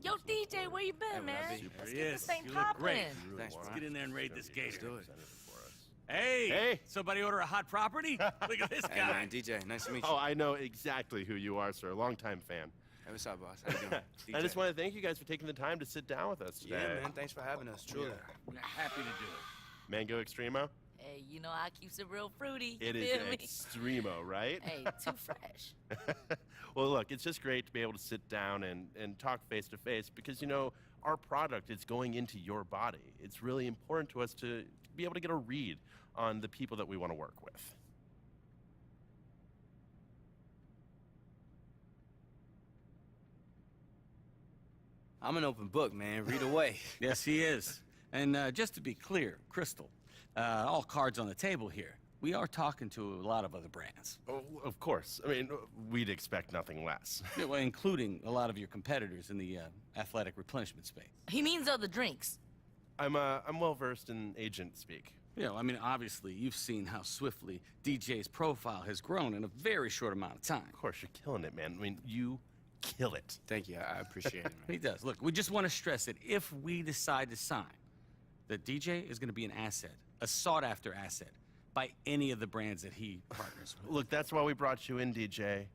Yo, DJ, where you been, man? Let's get this thing you look great. poppin'. Thanks, Let's get in there and raid this gator. Let's do it. Hey! Somebody order a hot property? Look at this guy. Hey, man, DJ, nice to meet you. Oh, I know exactly who you are, sir. Longtime fan. Hey, what's up, boss? How you doing? I just want to thank you guys for taking the time to sit down with us today. Yeah, man, thanks for having us, truly. We're happy to do it. Mango Extremo? Hey, you know I keeps it real fruity. It you is feel me? Extremo, right? Hey, too fresh. Well, look, it's just great to be able to sit down and talk face to face because, you know, our product is going into your body. It's really important to us to be able to get a read on the people that we want to work with. I'm an open book, man. Read away. Yes, he is. And just to be clear, Crystal, all cards on the table here. We are talking to a lot of other brands. Oh, of course. I mean, we'd expect nothing less. Yeah, well, including a lot of your competitors in the athletic replenishment space. He means other drinks. I'm well versed in agent speak. Yeah, I mean, obviously, you've seen how swiftly DJ's profile has grown in a very short amount of time. Of course, you're killing it, man. I mean, you kill it. Thank you. I appreciate it, man. He does. Look, we just want to stress that if we decide to sign, that DJ is going to be an asset, a sought-after asset, by any of the brands that he partners with. Look, that's why we brought you in, DJ.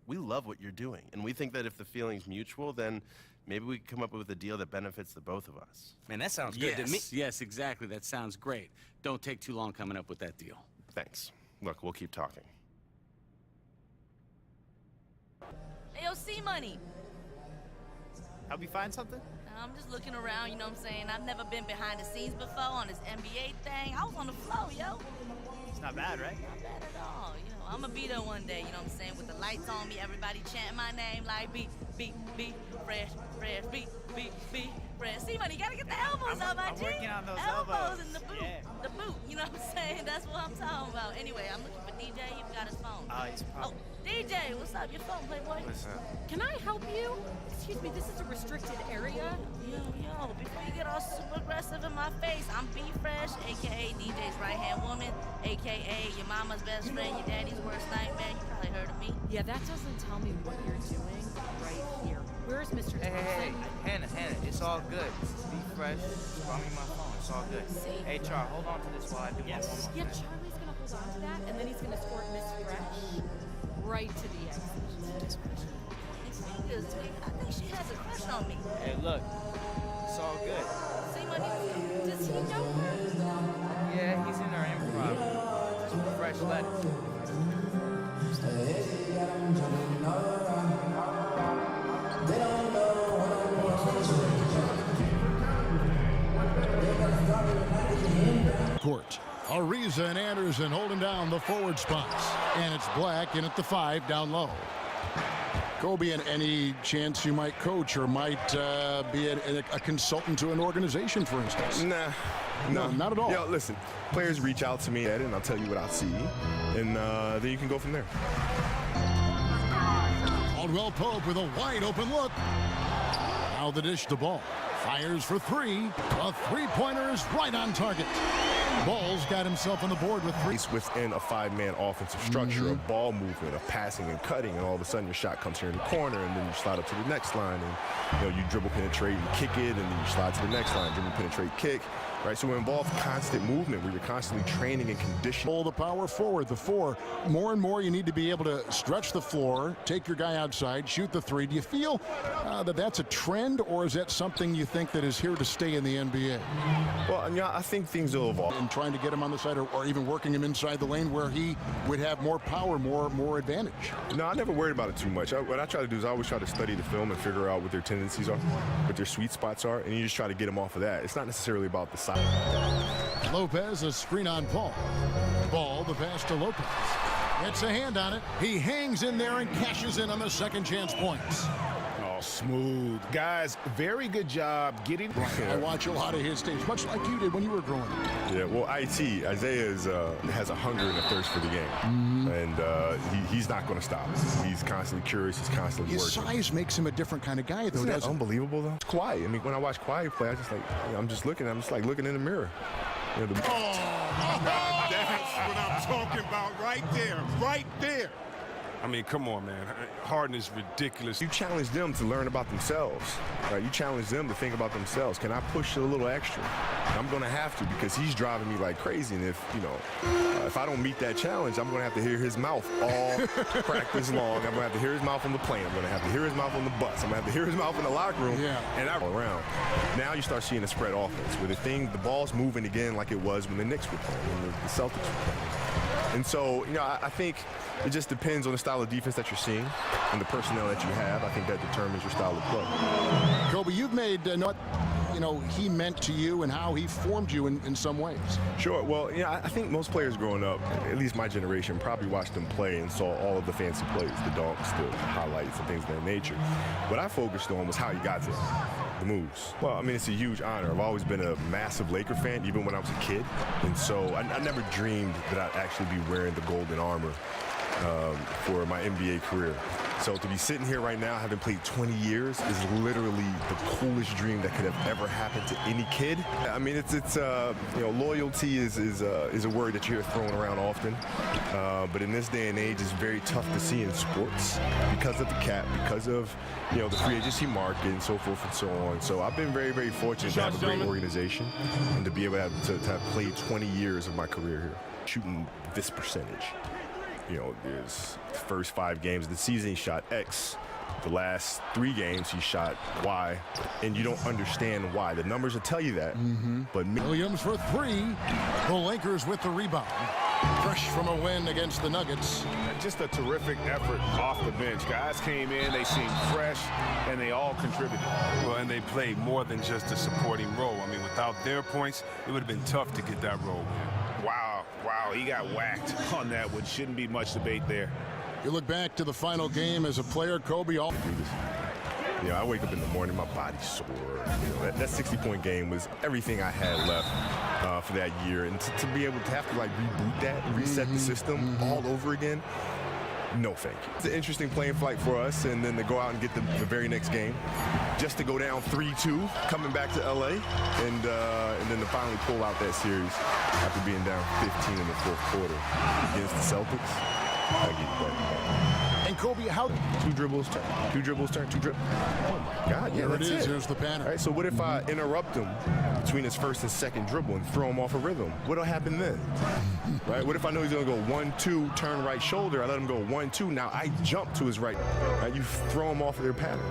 We love what you're doing, and we think that if the feeling's mutual, then maybe we can come up with a deal that benefits the both of us. Man, that sounds good to me. Yes, exactly. That sounds great. Don't take too long coming up with that deal. Thanks. Look, we'll keep talking. Hey, yo, C-Money. Help you find something? I'm just looking around, you know what I'm saying? I've never been behind the scenes before on this NBA thing. I was on the floor, yo. It's not bad, right? Not bad at all. You know, I'ma be there one day, you know what I'm saying? With the lights on me, everybody chanting my name like beat, fresh, beat, fresh. See, man, you gotta get the elbows out, my I'm G. working on those elbows and the boot. Yeah. The boot, you know what I'm saying? That's what I'm talking about. Anyway, I'm looking for DJ. He got his phone. Oh, he's probably... DJ, what's up? Your phone, Playboy? What's up? Can I help you? Excuse me, this is a restricted area. Yo, before you get all super aggressive in my face, I'm B-Fresh, a.k.a. DJ's right-hand woman, a.k.a. your mama's best friend, your daddy's worst nightmare. You probably heard of me. Yeah, that doesn't tell me what you're doing right here. Where's Mr. Thompson? Hey, Hannah, it's all good. Be fresh. Call me my phone. It's all good. See? Hey, Char, hold on to this while I do one more. Yeah, Charlie's gonna hold on to that, and then he's gonna escort Miss Fresh right to the exit. These fingers, I think she has a crush on me. Hey, look. It's all good. See, money. Does he know her? Yeah, he's in our improv. Just fresh lettuce. Court. Ariza and Anderson holding down the forward spots. And it's Black in at the 5 down low. Kobe, and any chance you might coach or might be a consultant to an organization, for instance? Nah, not at all. Yo, listen, players reach out to me, and I'll tell you what I see, and then you can go from there. Caldwell Pope with a wide open look. Now the dish to Ball. Fires for 3. A three-pointer is right on target. Ball's got himself on the board with 3. It's within a 5-man offensive structure, of ball movement, of passing and cutting, and all of a sudden your shot comes here in the corner, and then you slide up to the next line, and you dribble, penetrate, and kick it, and then you slide to the next line, dribble, penetrate, kick. Right, so it involves constant movement where you're constantly training and conditioning. Pull the power forward, the 4. More and more you need to be able to stretch the floor, take your guy outside, shoot the 3. Do you feel that that's a trend, or is that something you think that is here to stay in the NBA? Well, I think things will evolve. And trying to get him on the side or even working him inside the lane where he would have more power, more advantage. No, I never worried about it too much. What I try to do is I always try to study the film and figure out what their tendencies are, what their sweet spots are, and you just try to get them off of that. It's not necessarily about the size. Lopez, a screen on Paul. Ball, the pass to Lopez. Gets a hand on it. He hangs in there and cashes in on the second chance points. Oh, smooth. Guys, very good job getting... I watch a lot of his tapes, much like you did when you were growing up. Yeah, well, Isaiah has a hunger and a thirst for the game. And he's not going to stop. He's constantly curious. He's constantly His working. size makes him a different kind of guy, though, Isn't that doesn't it? unbelievable, though? It's Kawhi. I mean, when I watch Kawhi play, I'm just looking in the mirror. That's what I'm talking about right there. I mean, come on, man. Harden is ridiculous. You challenge them to learn about themselves. Right? You challenge them to think about themselves. Can I push a little extra? I'm going to have to because he's driving me like crazy. And if, if I don't meet that challenge, I'm going to have to hear his mouth all practice long. I'm going to have to hear his mouth on the plane. I'm going to have to hear his mouth on the bus. I'm going to have to hear his mouth in the locker room. Yeah. And I go around. Now you start seeing a spread offense where the ball's moving again like it was when the Knicks were playing, when the Celtics were playing. And so, I think it just depends on the style of defense that you're seeing and the personnel that you have. I think that determines your style of play. Kobe, you've made what he meant to you and how he formed you in some ways. Sure. Well, I think most players growing up, at least my generation, probably watched them play and saw all of the fancy plays, the dunks, the highlights, and things of that nature. What I focused on was how he got there. The moves. Well, I mean, it's a huge honor. I've always been a massive Laker fan, even when I was a kid. And so I never dreamed that I'd actually be wearing the golden armor for my NBA career. So to be sitting here right now, having played 20 years, is literally the coolest dream that could have ever happened to any kid. I mean, it's loyalty is a word that you hear thrown around often, but in this day and age, it's very tough to see in sports because of the cap, because of the free agency market and so forth and so on. So I've been very, very fortunate to have a great organization and to be able to have played 20 years of my career here, shooting this percentage. There's the first 5 games of the season, he shot X. The last 3 games, he shot Y. And you don't understand why. The numbers will tell you that. But Williams for 3. The Lakers with the rebound. Fresh from a win against the Nuggets. Just a terrific effort off the bench. Guys came in, they seemed fresh, and they all contributed. Well, and they played more than just a supporting role. I mean, without their points, it would have been tough to get that role win. Wow, he got whacked on that one. Shouldn't be much debate there. You look back to the final game as a player, Kobe. I wake up in the morning, my body's sore. That 60-point game was everything I had left for that year. And to be able to have to reboot that, reset the system all over again, no thank you. It's an interesting playing flight for us, and then to go out and get the very next game, just to go down 3-2, coming back to LA, and then to finally pull out that series after being down 15 in the 4th quarter against the Celtics. I get that. And Kobe, how 2 dribbles turn, 2 dribbles turn, 2 dribbles. Oh my God! Yeah, there it is. Here's the pattern. All right. So what if I interrupt him between his first and second dribble and throw him off a rhythm? What'll happen then? Right. What if I know he's gonna go 1-2, turn right shoulder? I let him go 1-2. Now I jump to his right. Right. You throw him off of their patterns.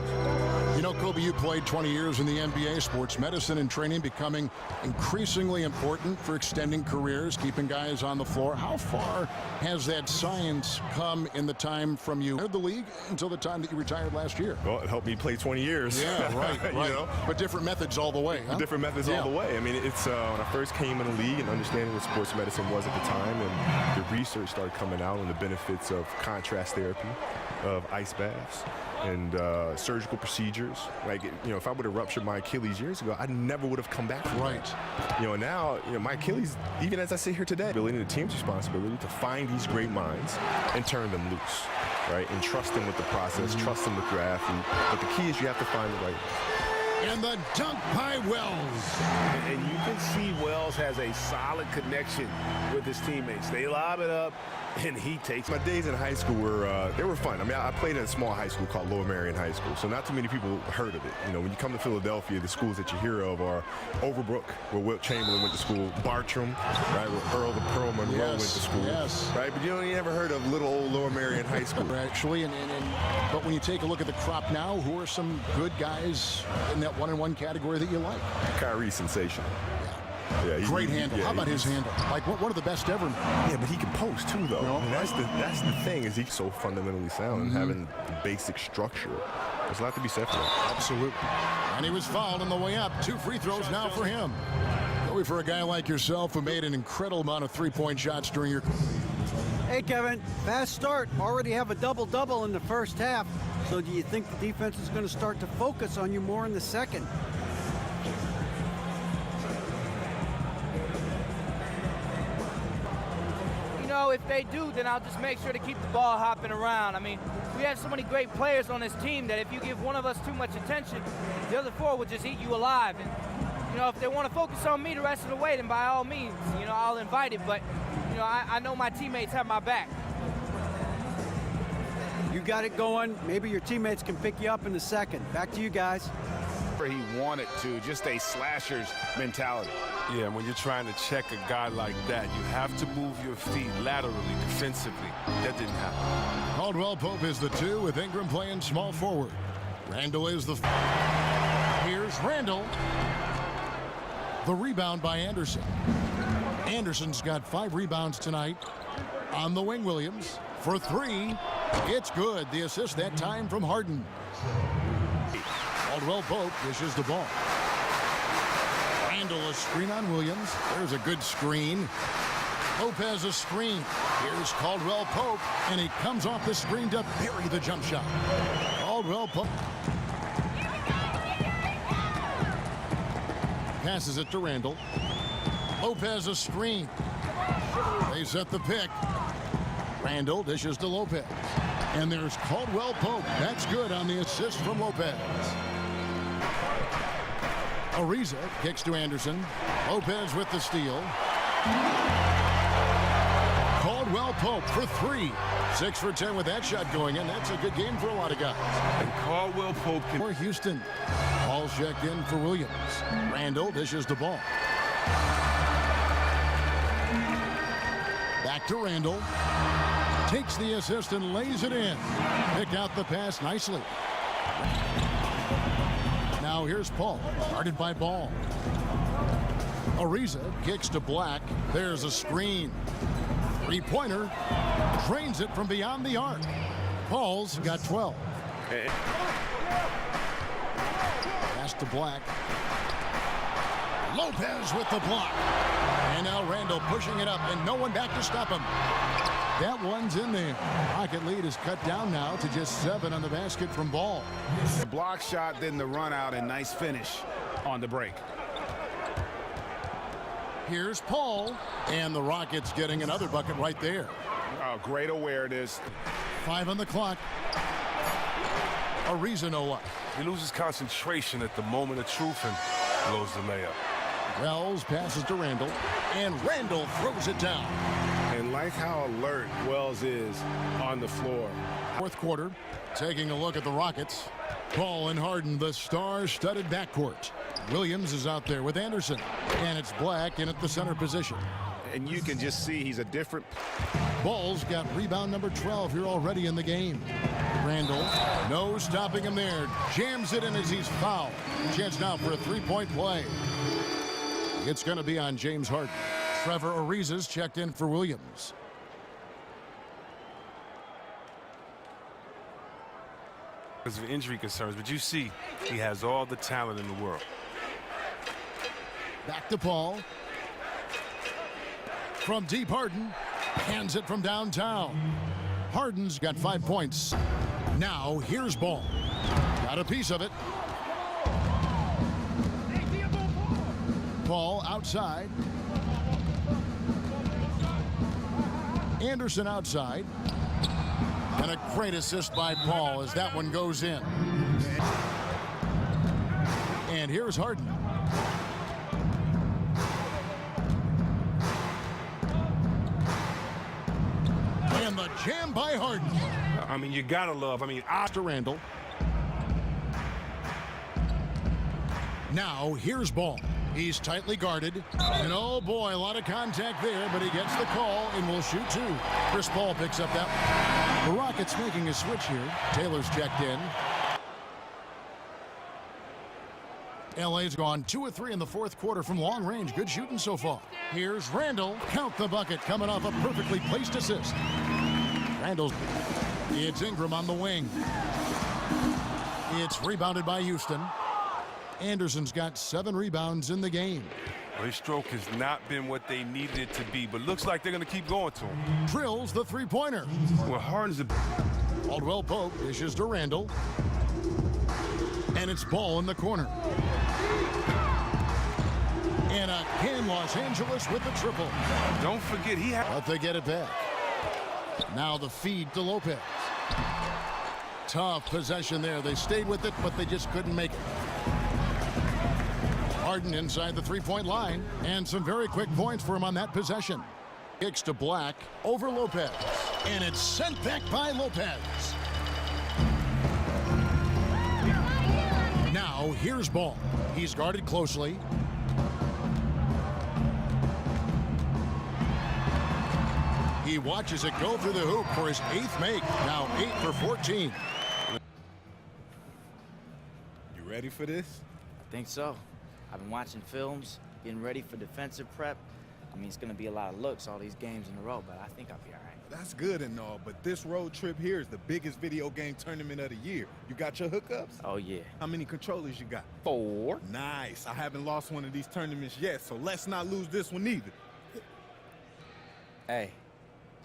Kobe, you played 20 years in the NBA. Sports medicine and training becoming increasingly important for extending careers, keeping guys on the floor. How far has that science come in the time from you entered the league until the time that you retired last year? Well, it helped me play 20 years. Yeah, right. But different methods all the way, huh? Different methods all the way. I mean, it's when I first came in the league and understanding what sports medicine was at the time, and the research started coming out on the benefits of contrast therapy, of ice baths, and surgical procedures. If I would have ruptured my Achilles years ago, I never would have come back from that. Now, my Achilles, even as I sit here today, building the team's responsibility to find these great minds and turn them loose, right? And trust them with the process, trust them with your athlete. But the key is you have to find the right one. And the dunk by Wells. And you can see Wells has a solid connection with his teammates. They lob it up, and he takes. My days in high school were fun. I mean, I played in a small high school called Lower Merion High School, so not too many people heard of it. When you come to Philadelphia, the schools that you hear of are Overbrook, where Wilt Chamberlain went to school, Bartram, right, where Earl the Pearl Monroe went to school, right? But you never heard of little old Lower Merion High School. Actually, but when you take a look at the crop now, who are some good guys in that one-on-one category that you like? Kyrie's sensational. Yeah, great handle. How about his handle? One of the best ever. Yeah, but he can post too, though. I mean, that's the thing, is he's so fundamentally sound and having the basic structure. There's a lot to be said for that. Absolutely. And he was fouled on the way up. 2 free throws now for him. Only for a guy like yourself who made an incredible amount of three-point shots during your career. Hey, Kevin, fast start. Already have a double-double in the first half. So do you think the defense is going to start to focus on you more in the second? If they do, then I'll just make sure to keep the ball hopping around. I mean, we have so many great players on this team that if you give one of us too much attention, the other 4 will just eat you alive. And, if they want to focus on me the rest of the way, then by all means, I'll invite it. But, I know my teammates have my back. got it going, maybe your teammates can pick you up in the second. Back to you guys. He wanted to, just a slasher's mentality. Yeah, when you're trying to check a guy like that, you have to move your feet laterally, defensively. That didn't happen. Caldwell Pope is the 2 with Ingram playing small forward. Randall is the... Here's Randall. The rebound by Anderson. Anderson's got 5 rebounds tonight. On the wing, Williams for 3. It's good. The assist that time from Harden. Caldwell Pope dishes the ball. Randall a screen on Williams. There's a good screen. Lopez a screen. Here's Caldwell Pope, and he comes off the screen to bury the jump shot. Caldwell Pope passes it to Randall. Lopez a screen. They set the pick. Randall dishes to Lopez. And there's Caldwell Pope. That's good on the assist from Lopez. Ariza kicks to Anderson. Lopez with the steal. Caldwell Pope for 3. 6 for 10 with that shot going in. That's a good game for a lot of guys. And Caldwell Pope can... For Houston. Ball checked in for Williams. Randall dishes the ball. Back to Randall. Takes the assist and lays it in. Picked out the pass nicely. Now here's Paul, guarded by Ball. Ariza kicks to Black. There's a screen. 3-pointer. Drains it from beyond the arc. Paul's got 12. Pass to Black. Lopez with the block. And now Randall pushing it up, and no one back to stop him. That one's in there. Rocket lead is cut down now to just 7 on the basket from Ball. The block shot, then the run out, and nice finish on the break. Here's Paul, and the Rockets getting another bucket right there. Great awareness. 5 on the clock. Ariza no up. He loses concentration at the moment of truth and blows the layup. Wells passes to Randall, and Randall throws it down. And like how alert Wells is on the floor. Fourth quarter, taking a look at the Rockets. Paul and Harden, the star-studded backcourt. Williams is out there with Anderson, and it's Black in at the center position. And you can just see he's a different... Ball's got rebound number 12 here already in the game. Randall, no stopping him there. Jams it in as he's fouled. Chance now for a 3-point play. It's going to be on James Harden. Trevor Ariza's checked in for Williams. Because of injury concerns, but you see he has all the talent in the world. Back to Paul. From deep, Harden hands it from downtown. Harden's got 5 points. Now here's Ball. Got a piece of it. Ball outside. Anderson outside. And a great assist by Paul as that one goes in. And here's Harden. And the jam by Harden. I mean, you gotta love, to Randall. Now here's Ball. He's tightly guarded. And oh boy, a lot of contact there, but he gets the call and will shoot 2. Chris Paul picks up that. The Rockets making a switch here. Taylor's checked in. LA's gone 2 of 3 in the fourth quarter from long range. Good shooting so far. Here's Randall. Count the bucket, coming off a perfectly placed assist. Randall's. It's Ingram on the wing. It's rebounded by Houston. Anderson's got 7 rebounds in the game. Well, his stroke has not been what they needed it to be, but looks like they're going to keep going to him. Drills the 3-pointer. Well, Harden's a... Caldwell Pope dishes to Randall. And it's Ball in the corner. And again, Los Angeles with the triple. Don't forget, he had... But they get it back. Now the feed to Lopez. Tough possession there. They stayed with it, but they just couldn't make it. Harden inside the 3-point line, and some very quick points for him on that possession. Kicks to Black over Lopez, and it's sent back by Lopez. here's ball. He's guarded closely. He watches it go through the hoop for his 8th make. Now 8 for 14. You ready for this? I think so. I've been watching films, getting ready for defensive prep. I mean, it's going to be a lot of looks all these games in a row, but I think I'll be all right. That's good and all, but this road trip here is the biggest video game tournament of the year. You got your hookups? Oh, yeah. How many controllers you got? 4. Nice. I haven't lost one of these tournaments yet, so let's not lose this one either. Hey,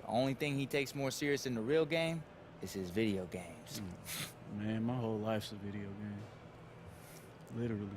the only thing he takes more serious in the real game is his video games. Man, my whole life's a video game. Literally.